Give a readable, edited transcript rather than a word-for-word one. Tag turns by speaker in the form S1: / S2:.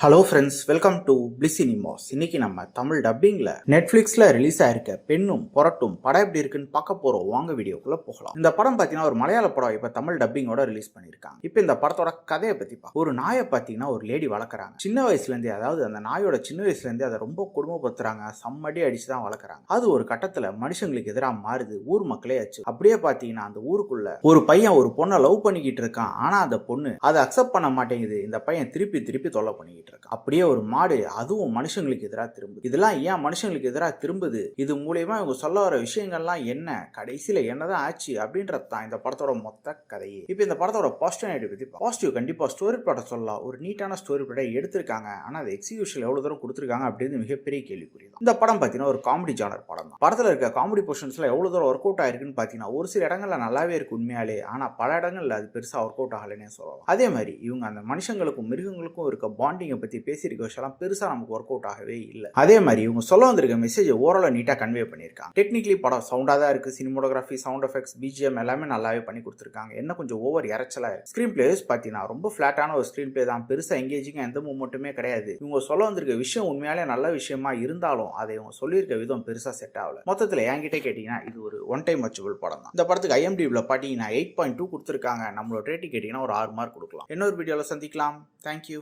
S1: Hello friends, welcome to bliss cinemas. இன்னைக்கு நம்ம Tamil டப்பிங்ல நெட்ஃபிளிக்ஸ்ல release ஆயிருக்க பெண்ணும் புரட்டும் படம் எப்படி இருக்குன்னு பார்க்க போறோம். வாங்க வீடியோக்குள்ள போகலாம். இந்த படம் பார்த்தீங்கன்னா ஒரு மலையாள படம் இப்ப தமிழ் டப்பிங்கோட ரிலீஸ் பண்ணிருக்காங்க. இப்போ இந்த படத்தோட கதையை பத்தி ஒரு நாயை பார்த்தீங்கன்னா ஒரு லேடி வளர்க்குறாங்க. சின்ன வயசுல இருந்தே, அதாவது அந்த நாயோட சின்ன வயசுல இருந்தே அதை ரொம்ப கொடுமைப்படுத்துறாங்க, சம்மடி அடிச்சு தான் வளர்க்குறாங்க. அது ஒரு கட்டத்துல மனுஷங்களுக்கு எதிராக மாறுது, ஊர் மக்களே ஆச்சு. அப்படியே பார்த்தீங்கன்னா அந்த ஊருக்குள்ள ஒரு பையன் ஒரு பொண்ணை லவ் பண்ணிக்கிட்டு இருக்கான். ஆனா அந்த பொண்ணு அதை அக்செப்ட் பண்ண மாட்டேங்குது. இந்த பையன் திருப்பி திருப்பி தொல்லை பண்ணிக்கிட்டு இருக்கு. அப்படியே ஒரு மாடு அதுவும் மனுஷங்களுக்கு எதிராக திரும்புது. இதெல்லாம் ஏன் மனுஷங்களுக்கு எதிராக திரும்புது, இது மூலியமா இவங்க சொல்ல வர விஷயங்கள்லாம் என்ன, கடைசியில என்னதான் ஆச்சு அப்படின்றது தான் இந்த படத்தோட மொத்த கதையே. இப்போ இந்த படத்தோட பாசிட்டிவ் பத்தி பாசிட்டிவ் கண்டிப்பா ஸ்டோரி பிளாட் சொல்லலாம். ஒரு நீட்டான ஸ்டோரி பிளாட்டை எடுத்திருக்காங்க. ஆனா அது எக்ஸிகியூஷன் எவ்வளவு தூரம் கொடுத்திருக்காங்க அப்படின்னு மிகப்பெரிய கேள்விக்குறி தான். இந்த படம் பாத்தீங்கன்னா ஒரு காமெடி ஜானர் படம் தான். படத்துல இருக்க காமெடி போர்ஷன்ஸ்ல எவ்வளவு தூரம் ஒர்க் அவுட் ஆயிருக்குன்னு பாத்தீங்கன்னா ஒரு சில இடங்கள்ல நல்லாவே இருக்கு உண்மையாலே. ஆனா பல இடங்கள்ல அது பெருசா ஒர்க் அவுட் ஆகலன்னே சொல்லலாம். அதே மாதிரி இவங்க அந்த மனுஷங்களுக்கும் மிருகங்களுக்கும் இருக்க பாண்டிங்கை பத்தி பேசியிருக்க விஷயம் பெருசா நமக்கு ஒர்க் அவுட் ஆகவே இல்லை. அதே மாதிரி இவங்க சொல்ல வந்திருக்க மெசேஜ் ஓரளவு நீட்டா கன்வே பண்ணிருக்காங்க. டெக்னிக்கலி படம் சவுண்டா தான் இருக்கு. சினிமோட்டோகிராஃபி, சவுண்ட் எஃபெக்ட்ஸ், பிஜிஎம் எல்லாமே நல்லாவே பண்ணி கொடுத்துருக்காங்க. என்ன கொஞ்சம் ஓவர் இறைச்சலா இருக்கு. ஸ்கிரீன் பிளேஸ் பாத்தீங்கன்னா ரொம்ப பிளாட்டான ஒரு ஸ்கிரீன் பிளே தான். பெருசா எங்கேஜிங்கா எந்த மூமெண்ட்டுமே கிடையாது. இவங்க சொல்ல வந்திருக்க விஷயம் உண்மையாலே நல்ல விஷயமா இருந்தாலும் அதை இவங்க சொல்லியிருக்க விதம் பெருசா செட் ஆகல. மொத்தத்துல என்கிட்ட கேட்டீங்கன்னா இது ஒரு ஒன் டைம் வாட்சபிள் படம் தான். இந்த படத்துக்கு IMDb பாத்தீங்கன்னா 8.2 கொடுத்துருக்காங்க. நம்மளோட ரேட்டிங் கேட்டீங்கன்னா ஒரு 6 மார்க் கொடுக்கலாம். இன்னொரு வீடியோல சந்திக்கலாம். தேங்க்யூ.